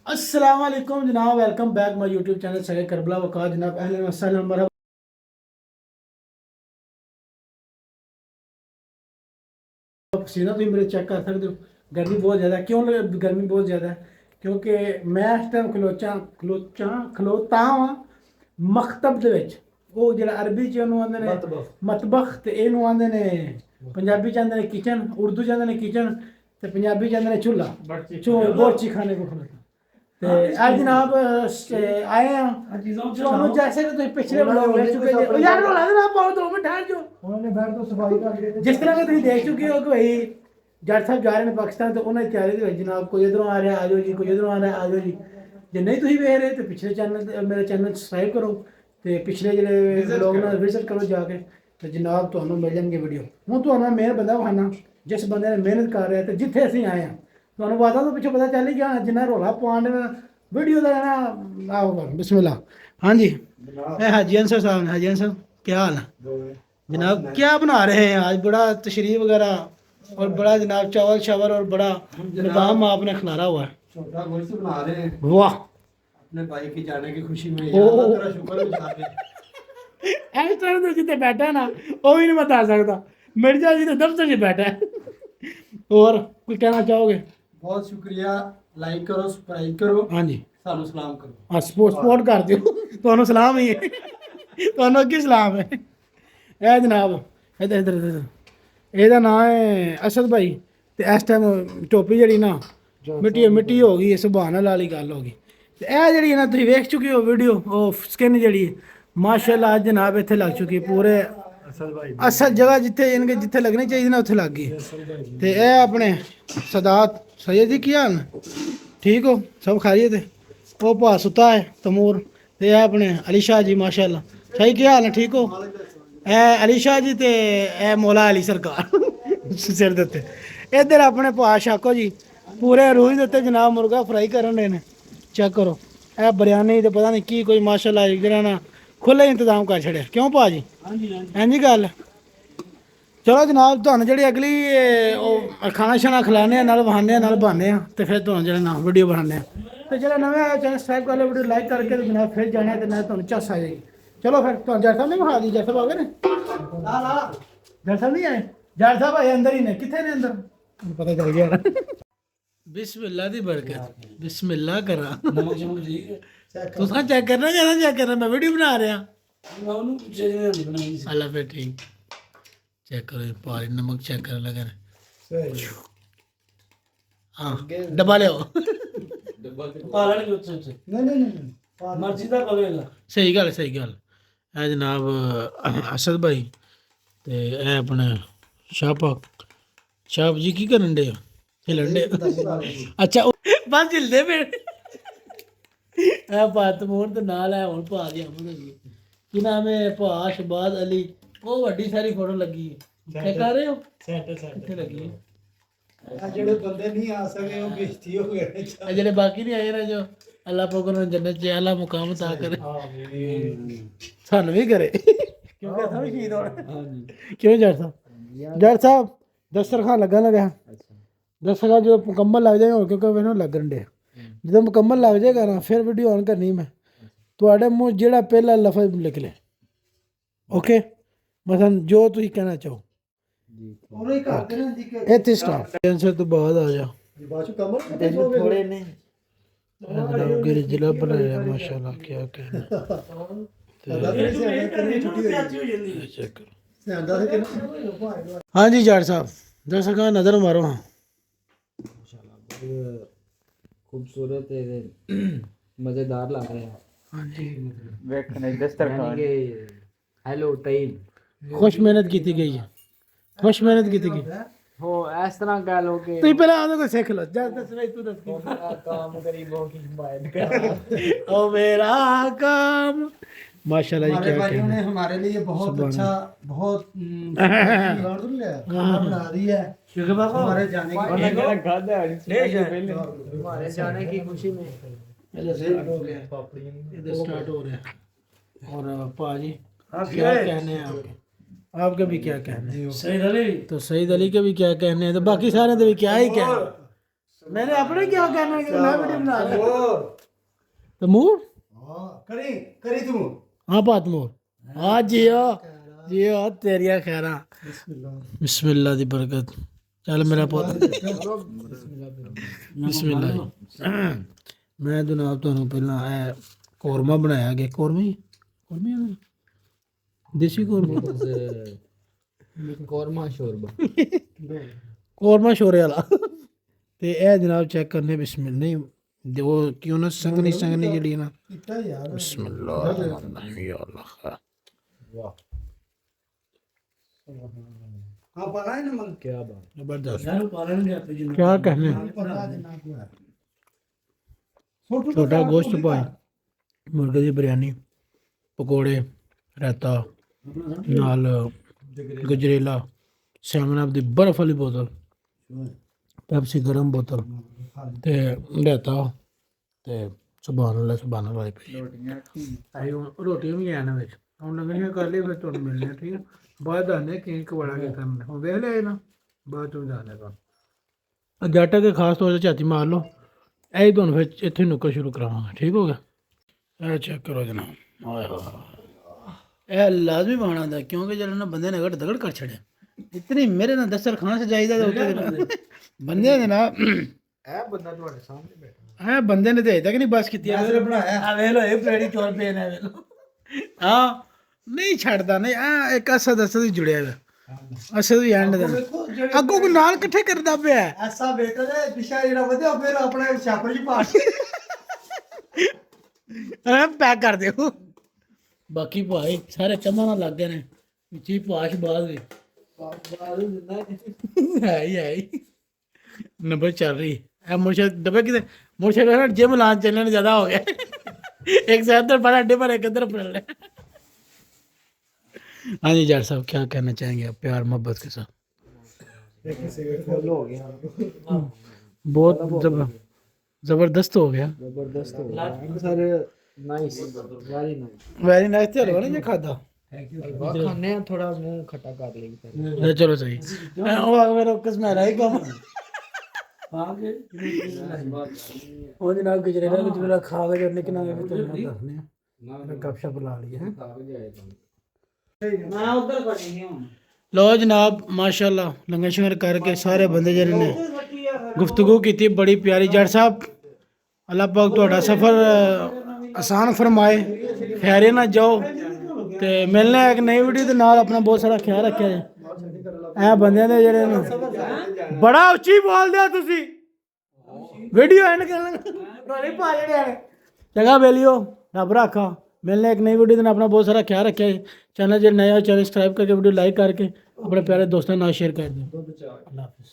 अस्सलाम वालेकुम जनाब, welcome back my YouTube channel सगे करबला वक़ार जनाब। अहलन व सहलन मरहबा। पसीना तुम मेरे चेक कर सकते हो। गर्मी बहुत ज़्यादा है। क्यों गर्मी बहुत ज़्यादा है? क्योंकि मैं इस टाइम खलोता हाँ मकतब दे विच। वो जिहड़ा अरबी च उहनूं आंदे ने मतबख ते इहनूं आंदे ने पंजाबी च आंदे ने किचन, उर्दू च आंदे ने किचन ते पंजाबी च आंदे ने चूल्हा। बोरची खाने को खलोता ते आज जनाब आए हैं ਤੁਹਾਨੂੰ जैसे कि तुम पिछले ब्लॉग देख चुके हो यार, रोला ना पाओ 2 मिनट ठहर जाओ। उन्होंने बैठ तो सफाई कर जिस तरह के तुम देख चुके हो कि भाई जट साहब जा रहे हैं पाकिस्तान, तो उन्होंने तैयारी दे जनाब कोई इधरों आ रहा है आ जाओ जी, कोई इधरों आ रहा है आ जाओ जी। जे नहीं तुम वेख रहे तो पिछले चैनल मेरे चैनल सब्सक्राइब करो तो पिछले जो ब्लॉग ना विजिट करो जाके, तो जनाब ਤੁਹਾਨੂੰ ਮਿਲ ਜਾਣਗੇ ਵੀਡੀਓ। ਹੁਣ ਤੁਹਾਨੂੰ ਮੇਨ ਬੰਦਾ ਵਹਾਨਾ ਜਿਸ ਬੰਦੇ ਨੇ ਮਿਹਨਤ ਕਰ ਰਿਹਾ ਤੇ ਜਿੱਥੇ ਅਸੀਂ ਆਏ ਹਾਂ ਤੁਹਾਨੂੰ ਬਾਤਾਂ ਤੋਂ ਪਿੱਛੇ ਪਤਾ ਚੱਲ ਹੀ ਗਿਆ ਜਿੰਨਾ ਰੋਲਾ ਪਾਉਣ वीडियो का ना आओ बिस्मिल्लाह। हाँ जी, मैं हाजी अंसर साहब ने। हाजी अंसर क्या हाल है जनाब? क्या बना रहे हैं आज? बड़ा तशरीफ वगैरह और बड़ा जनाब चावल शावल और बड़ा निज़ाम आपने खिलारा हुआ है। छोटा गोश्त बना रहे हैं वाह, अपने भाई की जाने की खुशी में। या अल्लाह तेरा शुक्र है। इस तरह तो जितने बैठा है ना वो भी नहीं बता सकता। मिर्जा जी तो दफ्तर से बैठा है। और कुछ कहना चाहोगे? बहुत शुक्रिया। लाइक करो, सब्सक्राइब करो, हाँ जी, सानू सलाम करो। हाँ सपोर्ट कर दियो। ਤੁਹਾਨੂੰ ਸਲਾਮ ਹੀ ਹੈ, ਤੁਹਾਨੂੰ ਅੱਗੇ ਸਲਾਮ ਹੈ। ਇਹ ਜਨਾਬ ਇੱਧਰ ਇੱਧਰ ਇੱਧਰ ਇਹਦਾ ਨਾਮ ਹੈ ਅਸਦ ਭਾਈ। ਤੇ ਇਸ ਟਾਈਮ ਟੋਪੀ ਜਿਹੜੀ ਨਾ ਮਿੱਟੀ ਹੋ ਗਈ ਹੈ, ਸੁਭਾਨ ਅੱਲਾਹ ਵਾਲੀ ਗੱਲ ਹੋ ਗਈ। ਤੇ ਇਹ ਜਿਹੜੀ ਨਾ ਤੁਸੀਂ ਵੇਖ ਚੁੱਕੇ ਹੋ ਵੀਡੀਓ, ਉਹ ਸਕਿਨ ਜਿਹੜੀ ਮਾਸ਼ਾਅੱਲਾ ਅੱਜ ਜਨਾਬ ਇੱਥੇ ਲੱਗ ਚੁੱਕੀ ਪੂਰੇ ਅਸਲ ਜਗ੍ਹਾ ਜਿੱਥੇ ਲੱਗਣੀ ਚਾਹੀਦੀ ਨਾ ਉੱਥੇ ਲੱਗ ਗਈ। ਤੇ ਇਹ ਆਪਣੇ ਸਦਾਤ सैयद जी की हाल ठीक हो? सब खैरियत है? वो भा सुता है तमूर ते अपने अली शाह जी माशाअल्लाह सही की हाल है? ठीक हो? ए अली शाह जी ते ए मौला अली सरकार सिर देते। इधर अपने भा शाको जी पूरे रूह देते जनाब मुर्गा फ्राई करन ने। चेक करो ए बिरयानी ते पता नहीं की कोई माशाअल्लाह जरा ना खुले इंतजाम कर छड़े। क्यों भा जी? हाँ जी गल। चलो जनाब ਤੁਹਾਨੂੰ ਜਿਹੜੀ ਅਗਲੀ ਉਹ ਖਾਣਾ ਸ਼ਾਣਾ ਖਿਲਾਣੇ ਨਾਲ ਬਹਾਨੇ ਨਾਲ ਬਹਾਨੇ ਆ ਤੇ ਫਿਰ ਤੁਹਾਨੂੰ ਜਿਹੜਾ ਨਾ ਵੀਡੀਓ ਬਣਾਉਂਦੇ ਆ। ਤੇ ਜਿਹੜਾ ਨਵੇਂ ਆਇਆ ਚੈਨਲ ਸਬਸਕ੍ਰਾਈਬ ਕਰ ਲਓ, ਵੀਡੀਓ ਲਾਈਕ ਕਰਕੇ ਤੇ ਜਨਾਬ ਫਿਰ ਜਾਣਾ ਤੇ ਨਾਲ ਤੁਹਾਨੂੰ ਚੱਸ ਆ ਜਾਏਗੀ। ਚਲੋ ਫਿਰ ਤੁਹਾਨੂੰ ਜੱਟ ਸਾਹਿਬ ਨੇ ਵਿਖਾ ਦੀ। ਜੱਟ ਸਾਹਿਬ ਆ ਗਏ ਨੇ? ਨਾ ਜੱਟ ਸਾਹਿਬ ਨਹੀਂ ਆਏ? ਜੱਟ ਸਾਹਿਬ ਆਏ ਅੰਦਰ ਹੀ ਨੇ। ਕਿੱਥੇ ਨੇ ਅੰਦਰ? ਤੁਹਾਨੂੰ ਪਤਾ ਚੱਲ ਗਿਆ ਨਾ। ਬਿਸਮਿਲ੍ਲਾ ਦੀ ਬਰਕਤ। ਬਿਸਮਿਲ੍ਲਾ ਕਰਾਂ ਤੁਸੀਂ ਚੈੱਕ ਕਰਨਾ ਜਾਂ ਨਾ ਚੈੱਕ ਕਰਨਾ? ਮੈਂ ਵੀਡੀਓ ਬਣਾ ਰਿਹਾ। ਉਹਨੂੰ ਅੱਲਾ ਫਿਰ ਠੀਕ। चेक करो पानी नमक चेक कर लगे हाँ डब्बा ले सही गल है जनाब। असद भाई ते अपने शाह जी की करन डे हिलन डे? अच्छा बस हिलदे पे बात मोहन तो नाल है। हुण भा दी अमन होई की नाम है भा शहबाज अली। ਉਹ ਵੱਡੀ ਸਾਰੀ ਫੋਟੋ ਲੱਗੀ ਹੈ। ਚੈੱਕ ਕਰ ਰਹੇ ਹੋ? ਕਿੱਥੇ ਲੱਗੀ ਹੈ? ਜਿਹੜੇ ਬੰਦੇ ਨਹੀਂ ਆ ਸਕੇ ਉਹ ਬੇਇੱਜ਼ਤੀ ਹੋ ਗਏ। ਜਿਹੜੇ ਬਾਕੀ ਨਹੀਂ ਆਏ ਨਾ ਜੋ ਅੱਲਾਹ ਪਾਕ ਨੂੰ ਜੰਨਤ ਚ ਆਲਾ ਮੁਕਾਮ ਤਾ ਕਰੇ, ਸਾਨੂੰ ਵੀ ਕਰੇ ਕਿਉਂਕਿ ਅਸਾਂ ਵੀ ਸ਼ਹੀਦ ਹੋਣਾ। ਕਿਉਂ ਜੱਟ ਸਾਹਿਬ ਦਸਤਰਖਾਨ ਲੱਗਾ ਦਸਤਰਖਾਨ ਜਦੋਂ ਮੁਕੰਮਲ ਲੱਗ ਜਾਏਗਾ ਕਿਉਂਕਿ ਮੈਨੂੰ ਲੱਗਣ ਡਿਆ ਜਦੋਂ ਮੁਕੰਮਲ ਲੱਗ ਜਾਏਗਾ ਨਾ ਫਿਰ ਵੀਡੀਓ ਆਨ ਕਰਨੀ ਮੈਂ ਤੁਹਾਡੇ ਮੂੰਹ ਜਿਹੜਾ ਪਹਿਲਾ ਲਫ਼ਜ਼ ਨਿਕਲੇ। ਓਕੇ ਮਸਲਨ ਜੋ ਤੁਸੀਂ ਕਹਿਣਾ ਚਾਹੋ ਉਹਨੇ ਕਰ ਦੇਣਾ ਜੀ ਕਿ ਇੱਥੇ ਸਟਾਪ ਕੈਂਸਰ ਤੋਂ ਬਾਅਦ ਆ ਜਾ ਬਾਅਦ ਚ ਕਮਰ थोड़े ने गिर जिला बनाया माशाल्लाह क्या कहना। हाँ जी जाट साहब दर्शक नजर मारो। हाँ खूबसूरत मजेदार लग रहे हैं। हाँ जी वेखने दस्तरखान हेलो टाइम खुश मेहनत की गई है। खुश मेहनत की गई हो इस तरह कह लो कि तू पहले आने को सीख लो। दस नहीं तू दस मेरा काम गरीबों की हिमायत कर ओ मेरा काम माशाल्लाह जी। क्या भाइयों ने हमारे लिए बहुत अच्छा बहुत बना दी है हमारे जाने हमारे जाने की खुशी में स्टार्ट हो रहा है। और पाजी क्या कहने हैं आपके भी क्या कहने हैं? सईद अली तो सईद अली के भी क्या कहने हैं? तो बाकी सारे तो भी क्या ही कहने। मैंने अपने क्या कहना है कि मैं वीडियो बना रहा हूं। और तमूर हां करी करी तू हाँ बात मोर हाँ जियो तेरिया खैरा बिस्मिल्लाह दी बरकत चल मेरा पुੱਤ बिस्मिल्लाह जी। मैं जनाब ਤੁਹਾਨੂੰ ਪਹਿਲਾਂ ਇਹ ਕੋਰਮਾ ਬਣਾਇਆ ਗਿਆ ਕੋਰਮੇ ਦੇਸੀ ਕੋਰਮਾ कौरमा शोरबा ਕੋਰਮਾ ਸ਼ੋਰੇ ਵਾਲਾ ਤੇ ਇਹ ਜਨਾਬ ਚੈੱਕ ਕਰਨੇ ਬਿਸਮਿਲ੍ਲਾ ਨਹੀਂ ਉਹ ਕਿਉਂ ਨਾ ਸੰਗਨੀ ਜਿਹੜੀ ਨਾ ਕੀਤਾ ਯਾਰ ਬਿਸਮਿਲ੍ਲਾ ਯਾ ਅੱਲਾਹ वाह हां पता है ना मन क्या बात ਜ਼ਬਰਦਸਤ यार पालन नहीं आते जिन क्या कहने पता देना को है छोटा गोश्त पाए मुर्गे ਦੀ ਬਿਰਿਆਨੀ ਪਕੌੜੇ ਰਾਇਤਾ ਨਾਲ ਗਜਰੇਲਾ ਸੈਵਨ ਅਪ ਦੀ ਬਰਫ ਵਾਲੀ ਬੋਤਲ ਪੈਪਸੀ ਗਰਮ ਬੋਤਲ ਤੇ ਰਾਇਤਾ ਤੇ ਸੁਭਾਨ ਅੱਲਾਹ ਵਾਲੀ ਪਈ ਆਈ ਰੋਟੀਆਂ ਵੀ ਆਣ ਵਿੱਚ ਹੁਣ ਲੱਗਣੀਆਂ ਕਰ ਲਈ ਫਿਰ ਤੁਹਾਨੂੰ ਮਿਲਣੇ ਠੀਕ ਹੈ ਬਾਅਦ ਆਨੇ ਕਿ ਕਵਾੜਾ ਕੇ ਕਰਨਾ ਹੁਣ ਵੇਖ ਲਿਆ ਨਾ ਬਾਅਦ ਚੋਂ ਜਾਣੇਗਾ ਅਜਾਟਾ ਕੇ ਖਾਸ ਤੌਰ ਤੇ ਝਾਤੀ ਮਾਰ ਲਓ ਇਹ ਤੁਹਾਨੂੰ ਫਿਰ ਇੱਥੇ ਨੁੱਕਰ ਸ਼ੁਰੂ ਕਰਾਵਾਂਗਾ ਠੀਕ ਹੋ ਗਿਆ ਇਹ ਚੈੱਕ ਕਰੋ ਜਨਾਬ ਆਏ ਹੋਏ ਇਹ ਲਾਜ਼ਮੀ ਬਾਣਾ ਦਾ ਕਿਉਂਕਿ ਜਦੋਂ ਨਾ ਬੰਦੇ ਨੇ ਦਗੜ ਕਰ ਛੜਿਆ ਇਤਨੀ ਮੇਰੇ ਨਾਲ ਦਸਤਰਖਾਨ ਸਜਾਈਦਾ ਤੇ ਉੱਤੇ ਬੰਦੇ ਨੇ ਨਾ है बंदा तुम्हारे सामने बैठा ਇਹ ਬੰਦੇ ਨੇ ਤੇ ਤੱਕ ਨਹੀਂ ਬਸ ਕੀਤੀ ਆ बनाया ਆ ਵੇਖ ਲੋ ਇਹ ਪਲੇੜੀ ਚੋਰ ਪੇ ਨੇ ਵੇਖ ਲੋ ਹਾਂ ਨਹੀਂ ਛੱਡਦਾ ਨਹੀਂ ਆ ਇੱਕ ਅਸਦ ਹੀ ਜੁੜਿਆ ਹੋਇਆ ਅਸਦ ਵੀ ਐਂਡ ਦਾ ਅੱਗੋਂ ਕੋ ਨਾਲ ਇਕੱਠੇ ਕਰਦਾ ਪਿਆ ऐसा बेटा ने पिछा जेड़ा ਵਧਿਆ ਫਿਰ ਆਪਣੇ ਛਾਪਰ ਚ ਪਾ ਐ ਪੈਕ ਕਰ ਦਿਓ ਬਾਕੀ ਭਾਈ ਸਾਰੇ ਚੰਮਾਂ ਨਾਲ ਲੱਗ ਗਏ ਨੇ ਵਿੱਚੀ ਪਾਸ਼ ਬਾਦ ਵੀ ਹੈ ਨੰਬਰ ਚੱਲ ਰਹੀ ਇਹ ਮੁਰਸ਼ਦ ਡੱਬੇ ਕਿਤੇ ਮੁਰਸ਼ਦ ਨਾ ਜਿਮ ਲਾਣ ਚੱਲਣ ਜ਼ਿਆਦਾ ਹੋ ਗਿਆ एक से अंदर बड़ा अड्डे पर एक अंदर पड़ रहा है। हाँ जी जाट साहब क्या कहना चाहेंगे आप प्यार मोहब्बत के साथ? फुल हो गया बहुत जबरदस्त हो गया जबरदस्त हो गया sir nice very nice very nice चलो ना ये खाता खाने हैं थोड़ा मुंह खट्टा कर लेगी चलो सही वो मेरा किस्म रहा ही कम ਉਹ ਜਨਾਬ ਗਜਰੇਲਾ ਗੁਜਰੇਲਾ ਖਾ ਕੇ ਜਦ ਨਿਕਲਣਾ ਵੀ ਤੁਹਾਨੂੰ ਦੱਸਨੇ ਆ ਗੱਪਸ਼ਪ ਲਾ ਲਈਏ ਹੈ मैं उधर खड़ी हूं ਲੋ ਜਨਾਬ ਮਾਸ਼ਾਅੱਲਾ ਲੰਗਰ ਸ਼ੰਗਰ ਕਰਕੇ ਸਾਰੇ ਬੰਦੇ ਜਿਹੜੇ ਨੇ ਗੁਫ਼ਤਗੂ ਕੀਤੀ ਬੜੀ ਪਿਆਰੀ ਜੱਟ ਸਾਹਿਬ ਅੱਲਾਹ ਪਾਕ ਤੁਹਾਡਾ ਸਫ਼ਰ ਆਸਾਨ ਫਰਮਾਏ ਖੈਰੇ ਨਾਲ ਜਾਓ ਤੇ ਮਿਲਣਾ ਇੱਕ ਨਈ ਵੀਡੀਓ ਦੇ ਨਾਲ ਆਪਣਾ ਬਹੁਤ ਸਾਰਾ ਖਿਆਲ ਰੱਖਿਆ ਜੀ ਇਹ ਬੰਦਿਆਂ ਦੇ ਜਿਹੜੇ ਨੇ ਬੜਾ ਉੱਚੀ ਬੋਲਦੇ ਹੋ ਤੁਸੀਂ ਵੀਡੀਓ ਐਂਡ ਕਰਨ ਰੋਲੇ ਪਾ ਜਿਹੜੇ ਨੇ ਜਗਾ ਬੇਲਿਓ ਰੱਬ ਰਾਖਾ ਮਿਲਣੇ ਇੱਕ ਨਈ ਵੀਡੀਓ ਦੇ ਨਾਲ ਆਪਣਾ ਬਹੁਤ ਸਾਰਾ ਖਿਆਲ ਰੱਖਿਆ ਜੀ ਚੈਨਲ ਜੇ ਨया चैनल सब्सक्राइब करके वीडियो लाइक करके अपने प्यारे दोस्तों ਨਾਲ शेयर कर दियो अल्लाह हाफिज़।